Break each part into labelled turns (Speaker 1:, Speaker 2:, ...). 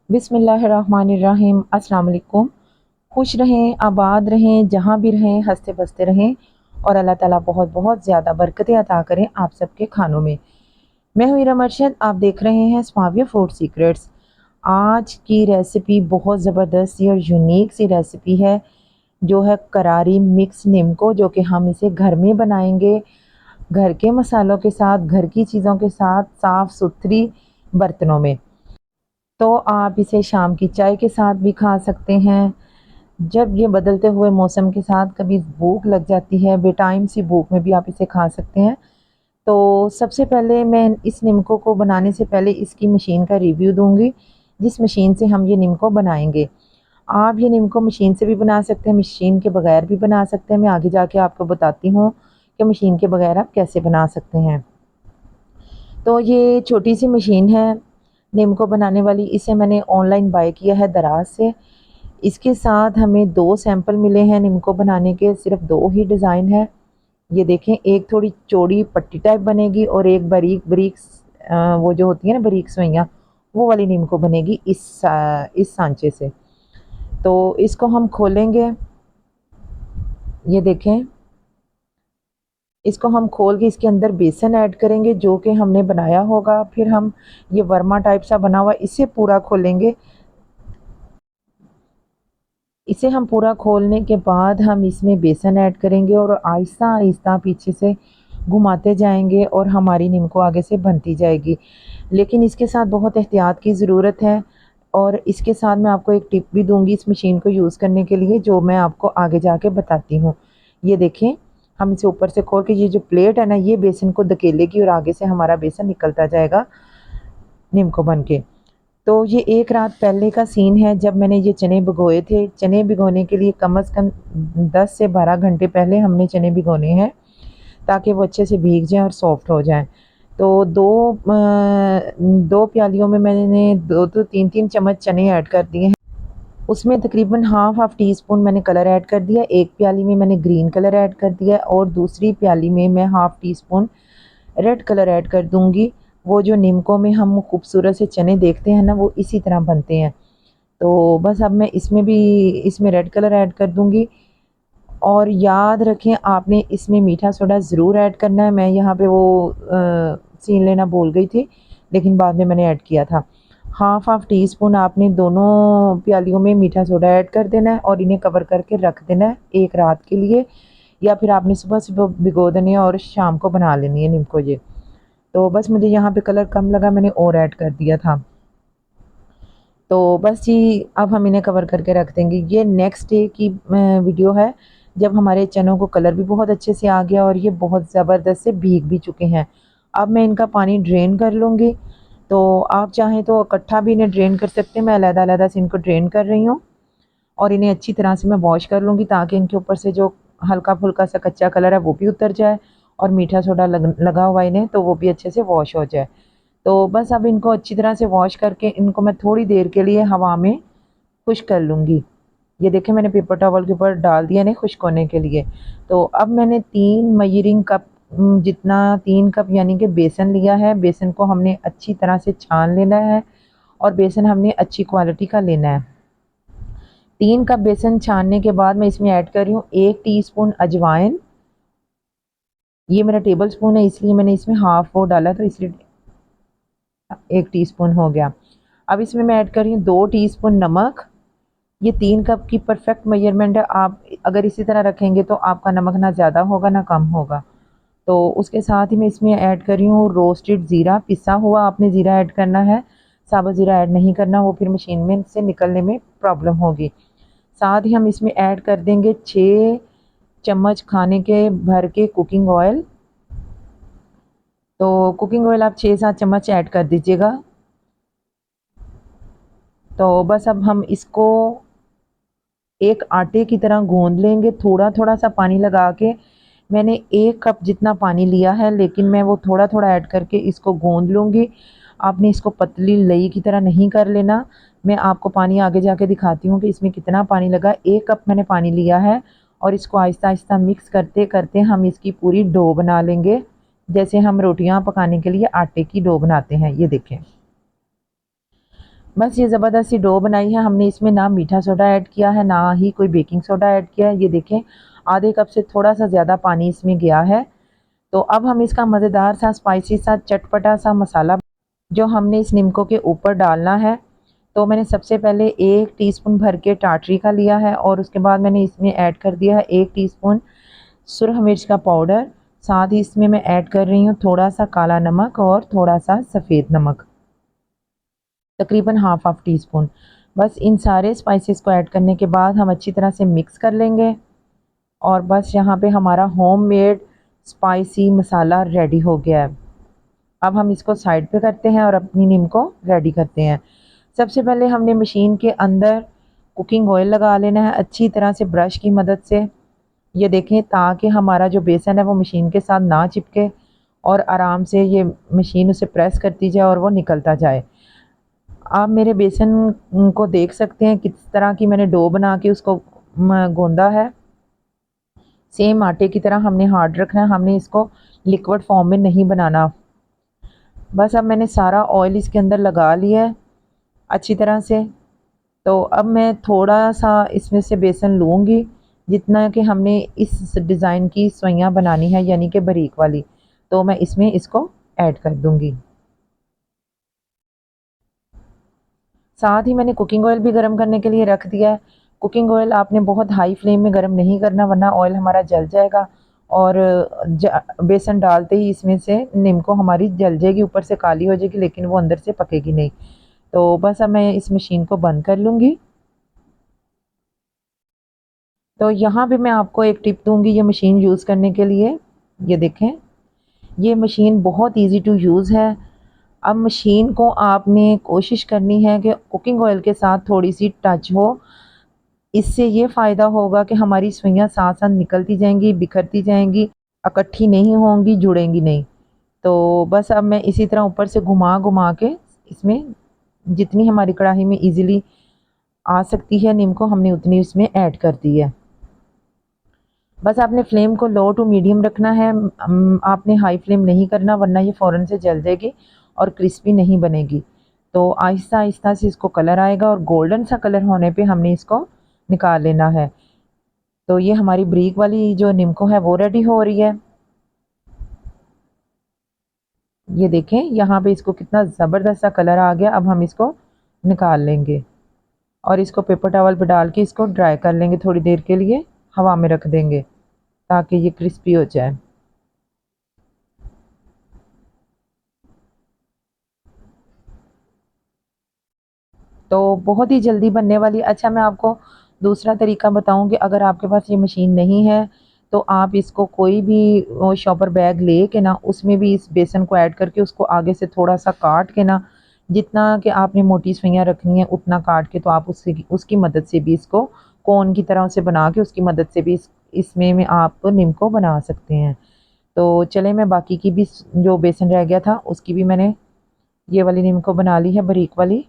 Speaker 1: बिस्मिल्लाहिर्रहमानिर्रहीम। अस्सलाम वालेकुम। खुश रहें, आबाद रहें, जहाँ भी रहें हंसते बसते रहें और अल्लाह ताला बहुत बहुत ज़्यादा बरकतें अता करें आप सबके खानों में। मैं हूँ इरा मर्शद, आप देख रहे हैं स्माविया फूड सीक्रेट्स। आज की रेसिपी बहुत ज़बरदस्त सी और यूनिक सी रेसिपी है, जो है करारी मिक्स निम्को, जो कि हम इसे घर में बनाएंगे, घर के मसालों के साथ, घर की चीज़ों के साथ, साफ़ सुथरी बर्तनों में। तो आप इसे शाम की चाय के साथ भी खा सकते हैं। जब ये बदलते हुए मौसम के साथ कभी भूख लग जाती है, बेटाइम सी भूख में भी आप इसे खा सकते हैं। तो सबसे पहले मैं इस निम्को को बनाने से पहले इसकी मशीन का रिव्यू दूंगी, जिस मशीन से हम ये निम्को बनाएंगे। आप ये निम्को मशीन से भी बना सकते हैं, मशीन के बगैर भी बना सकते हैं। मैं आगे जाके आपको बताती हूँ कि मशीन के बगैर आप कैसे बना सकते हैं। तो ये छोटी सी मशीन है निम्को बनाने वाली, इसे मैंने ऑनलाइन बाय किया है दराज से। इसके साथ हमें 2 सैंपल मिले हैं निम्को बनाने के, सिर्फ 2 ही डिज़ाइन है। ये देखें, एक थोड़ी चौड़ी पट्टी टाइप बनेगी और एक बारीक बारीक वो जो होती है ना बारीक सुइयाँ, वो वाली निम्को बनेगी इस सांचे से। तो इसको हम खोलेंगे, ये देखें, इसको हम खोल के इसके अंदर बेसन ऐड करेंगे जो कि हमने बनाया होगा। फिर हम ये वर्मा टाइप सा बना हुआ, इसे पूरा खोलेंगे। इसे हम पूरा खोलने के बाद हम इसमें बेसन ऐड करेंगे और आहिस्ता आहिस्ता पीछे से घुमाते जाएंगे और हमारी निम्को आगे से बनती जाएगी। लेकिन इसके साथ बहुत एहतियात की ज़रूरत है, और इसके साथ मैं आपको एक टिप भी दूंगी इस मशीन को यूज़ करने के लिए, जो मैं आपको आगे जाके बताती हूँ। ये देखें, हम इसे ऊपर से खोल के ये जो प्लेट है ना, ये बेसन को धकेलेगी और आगे से हमारा बेसन निकलता जाएगा निम्को बन के। तो ये एक रात पहले का सीन है, जब मैंने ये चने भिगोए थे। चने भिगोने के लिए कम से कम 10 से 12 घंटे पहले हमने चने भिगोने हैं, ताकि वो अच्छे से भीग जाएं और सॉफ्ट हो जाएं। तो दो प्यालियों में मैंने 2-3 चम्मच चने ऐड कर दिए हैं। उसमें तकरीबन हाफ टी स्पून मैंने कलर ऐड कर दिया। एक प्याली में मैंने ग्रीन कलर ऐड कर दिया और दूसरी प्याली में मैं half tea spoon red colour add कर दूंगी। वो जो निम्को में हम खूबसूरत से चने देखते हैं ना, वो इसी तरह बनते हैं। तो बस अब मैं इसमें रेड कलर ऐड कर दूंगी। और याद रखें, आपने इसमें मीठा सोडा ज़रूर ऐड करना है। मैं यहाँ पे वो सीन लेना भूल गई थी, लेकिन बाद में मैंने ऐड किया था। हाफ टी स्पून आपने दोनों प्यालियों में मीठा सोडा ऐड कर देना है और इन्हें कवर करके रख देना है एक रात के लिए, या फिर आपने सुबह सुबह भिगो देनी है और शाम को बना लेनी है निम्को ये। तो बस मुझे यहाँ पे कलर कम लगा, मैंने और ऐड कर दिया था। तो बस जी, अब हम इन्हें कवर करके रख देंगे। ये नेक्स्ट डे की वीडियो है, जब हमारे चनों को कलर भी बहुत अच्छे से आ गया और ये बहुत ज़बरदस्त से भीग भी चुके हैं। अब मैं इनका पानी ड्रेन कर लूँगी। तो आप चाहें तो इकट्ठा भी इन्हें ड्रेन कर सकते हैं। मैं अलग-अलग से इनको ड्रेन कर रही हूँ और इन्हें अच्छी तरह से मैं वॉश कर लूँगी, ताकि इनके ऊपर से जो हल्का-फुल्का सा कच्चा कलर है वो भी उतर जाए और मीठा सोडा लगा हुआ इन्हें, तो वो भी अच्छे से वॉश हो जाए। तो बस अब इनको अच्छी तरह से वॉश करके इनको मैं थोड़ी देर के लिए हवा में खुश्क कर लूँगी। ये देखें, मैंने पेपर टॉवल के ऊपर डाल दिया इन्हें खुश्क होने के लिए। तो अब मैंने 3 मेजरिंग कप जितना 3 कप यानी कि बेसन लिया है। बेसन को हमने अच्छी तरह से छान लेना है और बेसन हमने अच्छी क्वालिटी का लेना है। 3 कप बेसन छानने के बाद मैं इसमें ऐड कर रही हूँ 1 टीस्पून अजवाइन। ये मेरा टेबल स्पून है, इसलिए मैंने इसमें हाफ वो डाला, तो इसलिए 1 टीस्पून हो गया। अब इसमें मैं ऐड कर रही हूँ 2 टीस्पून नमक। ये 3 कप की परफेक्ट मेजरमेंट है। आप अगर इसी तरह रखेंगे तो आपका नमक ना ज़्यादा होगा ना कम होगा। तो उसके साथ ही मैं इसमें ऐड कर रही हूँ रोस्टेड ज़ीरा, पिसा हुआ आपने ज़ीरा ऐड करना है, साबुत ज़ीरा ऐड नहीं करना, वो फिर मशीन में से निकलने में प्रॉब्लम होगी। साथ ही हम इसमें ऐड कर देंगे 6 चम्मच खाने के भर के कुकिंग ऑयल। तो कुकिंग ऑयल आप 6-7 चम्मच ऐड कर दीजिएगा। तो बस अब हम इसको एक आटे की तरह गूंद लेंगे, थोड़ा थोड़ा सा पानी लगा के। मैंने 1 कप जितना पानी लिया है, लेकिन मैं वो थोड़ा थोड़ा ऐड करके इसको गूंद लूँगी। आपने इसको पतली लई की तरह नहीं कर लेना। मैं आपको पानी आगे जाके दिखाती हूँ कि इसमें कितना पानी लगा। 1 कप मैंने पानी लिया है और इसको आहिस्ता आहिस्ता मिक्स करते करते हम इसकी पूरी डो बना लेंगे, जैसे हम रोटियां पकाने के लिए आटे की डो बनाते हैं। ये देखें, बस ये ज़बरदस्त सी डो बनाई है हमने। इसमें ना मीठा सोडा ऐड किया है, ना ही कोई बेकिंग सोडा ऐड किया है। ये देखें, आधे कप से थोड़ा सा ज़्यादा पानी इसमें गया है। तो अब हम इसका मज़ेदार सा स्पाइसी सा चटपटा सा मसाला जो हमने इस निम्को के ऊपर डालना है। तो मैंने सबसे पहले 1 टीस्पून भर के टाटरी का लिया है और उसके बाद मैंने इसमें ऐड कर दिया है 1 टीस्पून सुरख मिर्च का पाउडर। साथ ही इसमें मैं ऐड कर रही हूँ थोड़ा सा काला नमक और थोड़ा सा सफ़ेद नमक, तकरीबन हाफ टी स्पून। बस इन सारे स्पाइसेस को ऐड करने के बाद हम अच्छी तरह से मिक्स कर लेंगे और बस यहाँ पे हमारा होममेड स्पाइसी मसाला रेडी हो गया है। अब हम इसको साइड पे करते हैं और अपनी नीम को रेडी करते हैं। सबसे पहले हमने मशीन के अंदर कुकिंग ऑयल लगा लेना है अच्छी तरह से ब्रश की मदद से। ये देखें, ताकि हमारा जो बेसन है वो मशीन के साथ ना चिपके और आराम से ये मशीन उसे प्रेस करती जाए और वो निकलता जाए। आप मेरे बेसन को देख सकते हैं किस तरह की मैंने डो बना के उसको गूंदा है। सेम आटे की तरह हमने हार्ड रखना है, हमने इसको लिक्विड फॉर्म में नहीं बनाना। बस अब मैंने सारा ऑयल इसके अंदर लगा लिया है अच्छी तरह से। तो अब मैं थोड़ा सा इसमें से बेसन लूँगी, जितना कि हमने इस डिज़ाइन की सवैयाँ बनानी है, यानी कि बारीक वाली। तो मैं इसमें इसको ऐड कर दूँगी। साथ ही मैंने कुकिंग ऑयल भी गर्म करने के लिए रख दिया है। कुकिंग ऑयल आपने बहुत हाई फ्लेम में गर्म नहीं करना, वरना ऑयल हमारा जल जाएगा और बेसन डालते ही इसमें से निम्को हमारी जल जाएगी, ऊपर से काली हो जाएगी, लेकिन वो अंदर से पकेगी नहीं। तो बस अब मैं इस मशीन को बंद कर लूँगी। तो यहाँ पे मैं आपको एक टिप दूँगी ये मशीन यूज़ करने के लिए। ये देखें, ये मशीन बहुत ईज़ी टू यूज़ है। अब मशीन को आपने कोशिश करनी है कि कुकिंग ऑयल के साथ थोड़ी-सी टच हो। इससे ये फ़ायदा होगा कि हमारी सुइयाँ साथ-साथ निकलती जाएँगी, बिखरती जाएँगी, इकट्ठी नहीं होंगी, जुड़ेंगी नहीं। तो बस अब मैं इसी तरह ऊपर से घुमा-घुमा के इसमें जितनी हमारी कढ़ाई में ईज़िली आ सकती है निम्को, हमने उतनी इसमें ऐड कर दी है। बस आपने फ्लेम को लो टू मीडियम रखना है। आपने हाई फ्लेम नहीं करना, वरना ये फ़ौरन से जल जाएगी और क्रिस्पी नहीं बनेगी। तो आहिस्ता-आहिस्ता से इसको कलर आएगा और गोल्डन सा कलर होने पे हमने इसको निकाल लेना है। तो ये हमारी ब्रीक वाली जो निम्को है वो रेडी हो रही है। ये देखें, यहाँ पे इसको कितना ज़बरदस्त सा कलर आ गया। अब हम इसको निकाल लेंगे और इसको पेपर टॉवल पे डाल के इसको ड्राई कर लेंगे, थोड़ी देर के लिए हवा में रख देंगे ताकि ये क्रिस्पी हो जाए। तो बहुत ही जल्दी बनने वाली। अच्छा, मैं आपको दूसरा तरीका बताऊँ कि अगर आपके पास ये मशीन नहीं है, तो आप इसको कोई भी शॉपर बैग ले के ना उसमें भी इस बेसन को ऐड करके उसको आगे से थोड़ा-सा काट के ना, जितना कि आपने मोटी सुइयाँ रखनी है उतना काट के, तो आप उससे उसकी मदद से भी इसको कोन की तरह से बना के उसकी मदद से भी इसमें में आप निम्को बना सकते हैं। तो चलें, मैं बाकी की भी जो बेसन रह गया था उसकी भी मैंने ये वाली निम्को बना ली है, बारीक वाली।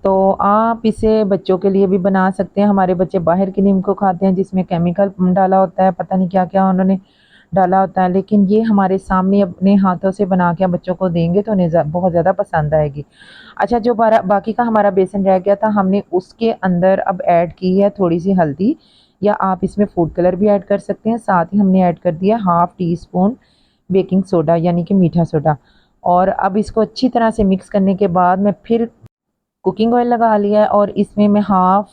Speaker 1: तो आप इसे बच्चों के लिए भी बना सकते हैं। हमारे बच्चे बाहर की नीम को खाते हैं जिसमें केमिकल डाला होता है, पता नहीं क्या-क्या उन्होंने डाला होता है, लेकिन ये हमारे सामने अपने हाथों से बना के बच्चों को देंगे तो उन्हें बहुत ज़्यादा पसंद आएगी। अच्छा, जो बाकी का हमारा बेसन रह गया था, हमने उसके अंदर अब ऐड की है थोड़ी-सी हल्दी, या आप इसमें फूड कलर भी ऐड कर सकते हैं। साथ ही हमने ऐड कर दिया half tea spoon baking soda, यानी कि मीठा सोडा। और अब इसको अच्छी तरह से मिक्स करने के बाद मैं फिर कुकिंग ऑयल लगा लिया है और इसमें मैं हाफ़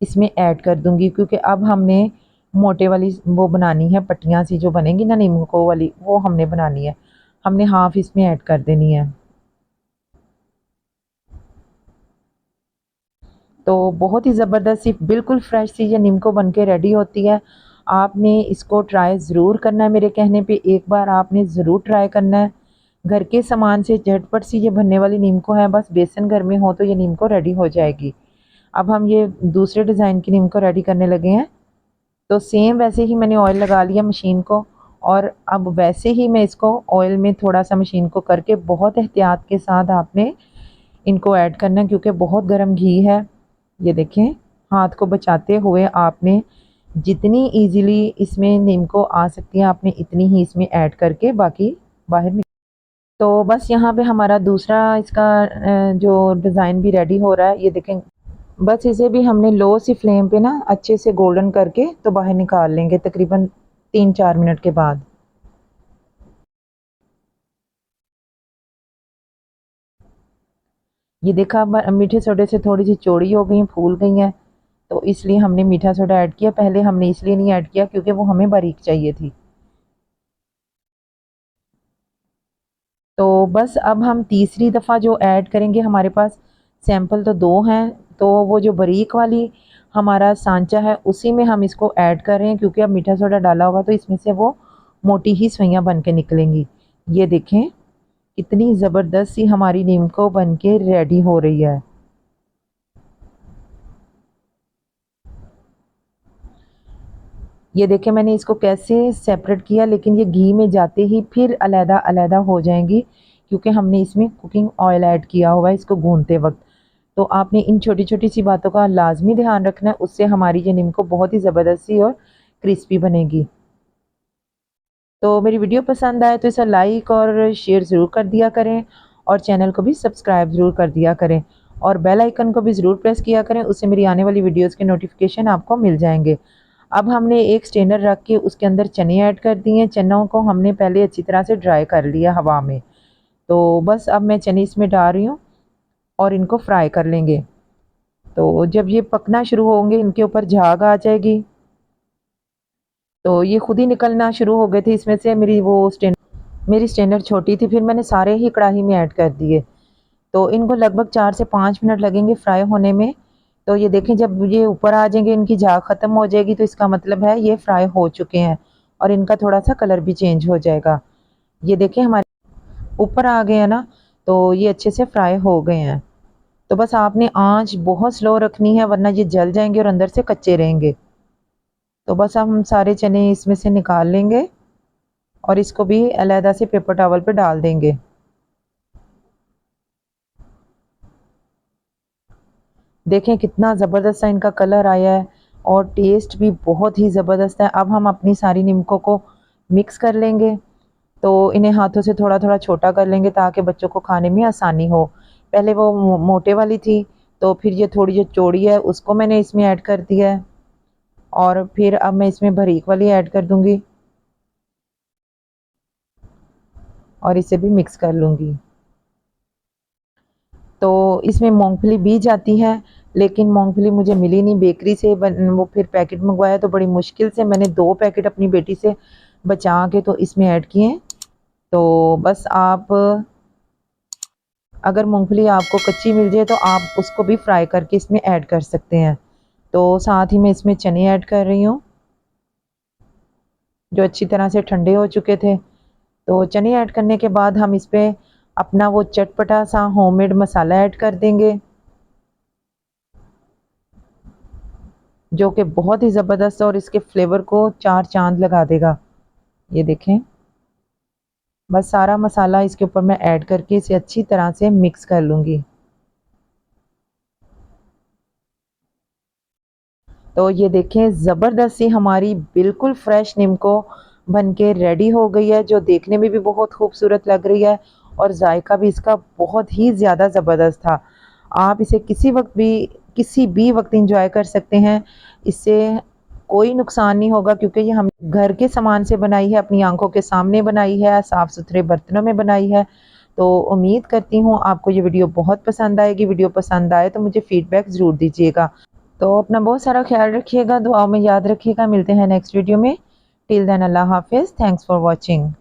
Speaker 1: इसमें ऐड कर दूँगी, क्योंकि अब हमने मोटे वाली वो बनानी है, पट्टियाँ सी जो बनेंगी ना नींबू वाली, वो हमने बनानी है। हमने हाफ़ इसमें ऐड कर देनी है। तो बहुत ही ज़बरदस्त सी बिल्कुल फ्रेश सी ये नीमको बन के रेडी होती है। आपने इसको ट्राई ज़रूर करना है, मेरे कहने पे एक बार आपने ज़रूर ट्राई करना है। घर के सामान से झटपट सी ये बनने वाली नीमको है, बस बेसन घर में हो तो ये नीमको रेडी हो जाएगी। अब हम ये दूसरे डिज़ाइन की नीमको रेडी करने लगे हैं। तो सेम वैसे ही मैंने ऑयल लगा लिया मशीन को और अब वैसे ही मैं इसको ऑयल में थोड़ा-सा मशीन को करके बहुत एहतियात के साथ आपने इनको ऐड करना है, क्योंकि बहुत गर्म घी है। ये देखें, हाथ को बचाते हुए आपने जितनी ईज़िली इसमें नीमको आ सकती है, आपने इतनी ही इसमें ऐड करके बाकी बाहर तो बस यहाँ पे हमारा दूसरा इसका जो डिज़ाइन भी रेडी हो रहा है, ये देखें। बस इसे भी हमने लो सी फ्लेम पे ना अच्छे से गोल्डन करके तो बाहर निकाल लेंगे तकरीबन 3-4 मिनट के बाद। ये देखा मीठे सोडे से थोड़ी सी चौड़ी हो गई, फूल गई हैं, तो इसलिए हमने मीठा सोडा ऐड किया। पहले हमने इसलिए नहीं ऐड किया क्योंकि वो हमें बारीक चाहिए थी। तो बस अब हम तीसरी दफ़ा जो ऐड करेंगे, हमारे पास सैंपल तो दो हैं, तो वो जो बारीक वाली हमारा सांचा है उसी में हम इसको ऐड कर रहे हैं, क्योंकि अब मीठा सोडा डाला होगा तो इसमें से वो मोटी ही सुइयाँ बन के निकलेंगी। ये देखें कितनी ज़बरदस्त सी हमारी नीमको बन के रेडी हो रही है। ये देखें मैंने इसको कैसे सेपरेट किया, लेकिन ये घी में जाते ही फिर अलहदा अलहदा हो जाएंगी, क्योंकि हमने इसमें कुकिंग ऑयल ऐड किया हुआ है इसको भूनते वक्त। तो आपने इन छोटी छोटी सी बातों का लाजमी ध्यान रखना है, उससे हमारी ये नीमको बहुत ही ज़बरदस्त सी और क्रिस्पी बनेगी। तो मेरी वीडियो पसंद आए तो इसे लाइक और शेयर ज़रूर कर दिया करें, और चैनल को भी सब्सक्राइब ज़रूर कर दिया करें, और बेल आइकन को भी ज़रूर प्रेस किया करें, उससे मेरी आने वाली वीडियोज़ के नोटिफिकेशन आपको मिल जाएंगे। अब हमने एक स्ट्रेनर रख के उसके अंदर चने ऐड कर दिए। चनों को हमने पहले अच्छी तरह से ड्राई कर लिया हवा में। तो बस अब मैं चने इसमें डाल रही हूँ और इनको फ्राई कर लेंगे। तो जब ये पकना शुरू होंगे, इनके ऊपर झाग आ जाएगी, तो ये खुद ही निकलना शुरू हो गए थे इसमें से। मेरी स्ट्रेनर छोटी थी, फिर मैंने सारे ही कढ़ाई में ऐड कर दिए। तो इनको लगभग 4 से 5 मिनट लगेंगे फ्राई होने में। तो ये देखें जब ये ऊपर आ जाएंगे, इनकी झाग ख़त्म हो जाएगी, तो इसका मतलब है ये फ्राई हो चुके हैं, और इनका थोड़ा सा कलर भी चेंज हो जाएगा। ये देखें हमारे ऊपर आ गए हैं ना, तो ये अच्छे से फ्राई हो गए हैं। तो बस आपने आंच बहुत स्लो रखनी है, वरना ये जल जाएंगे और अंदर से कच्चे रहेंगे। तो बस हम सारे चने इसमें से निकाल लेंगे और इसको भी अलहदा से पेपर टॉवल पे डाल देंगे। देखें कितना ज़बरदस्त सा इनका कलर आया है, और टेस्ट भी बहुत ही ज़बरदस्त है। अब हम अपनी सारी नीमकों को मिक्स कर लेंगे। तो इन्हें हाथों से थोड़ा थोड़ा छोटा कर लेंगे ताकि बच्चों को खाने में आसानी हो। पहले वो मोटे वाली थी, तो फिर ये थोड़ी जो चौड़ी है उसको मैंने इसमें ऐड कर दिया है, और फिर अब मैं इसमें बारीक वाली ऐड कर दूंगी और इसे भी मिक्स कर लूँगी। तो इसमें मूंगफली भी जाती है, लेकिन मूंगफली मुझे मिली नहीं बेकरी से। वो फिर पैकेट मंगवाया, तो बड़ी मुश्किल से मैंने 2 पैकेट अपनी बेटी से बचा के तो इसमें ऐड किए। तो बस आप, अगर मूंगफली आपको कच्ची मिल जाए तो आप उसको भी फ्राई करके इसमें ऐड कर सकते हैं। तो साथ ही मैं इसमें चने ऐड कर रही हूँ जो अच्छी तरह से ठंडे हो चुके थे। तो चने ऐड करने के बाद हम इस पर अपना वो चटपटा सा होममेड मसाला ऐड कर देंगे, जो कि बहुत ही ज़बरदस्त और इसके फ्लेवर को 4 चांद लगा देगा। ये देखें, बस सारा मसाला इसके ऊपर मैं ऐड करके इसे अच्छी तरह से मिक्स कर लूँगी। तो ये देखें ज़बरदस्त सी हमारी बिल्कुल फ्रेश नीमको बन के रेडी हो गई है, जो देखने में भी बहुत खूबसूरत लग रही है, और जायका भी इसका बहुत ही ज़्यादा ज़बरदस्त था। आप इसे किसी भी वक्त इंजॉय कर सकते हैं। इससे कोई नुकसान नहीं होगा, क्योंकि ये हम घर के सामान से बनाई है, अपनी आंखों के सामने बनाई है, साफ़ सुथरे बर्तनों में बनाई है। तो उम्मीद करती हूँ आपको ये वीडियो बहुत पसंद आएगी। वीडियो पसंद आए तो मुझे फ़ीडबैक ज़रूर दीजिएगा। तो अपना बहुत सारा ख्याल रखिएगा, दुआओं में याद रखिएगा। मिलते हैं नेक्स्ट वीडियो में। टिल देन अल्लाह हाफिज़। Thanks for watching.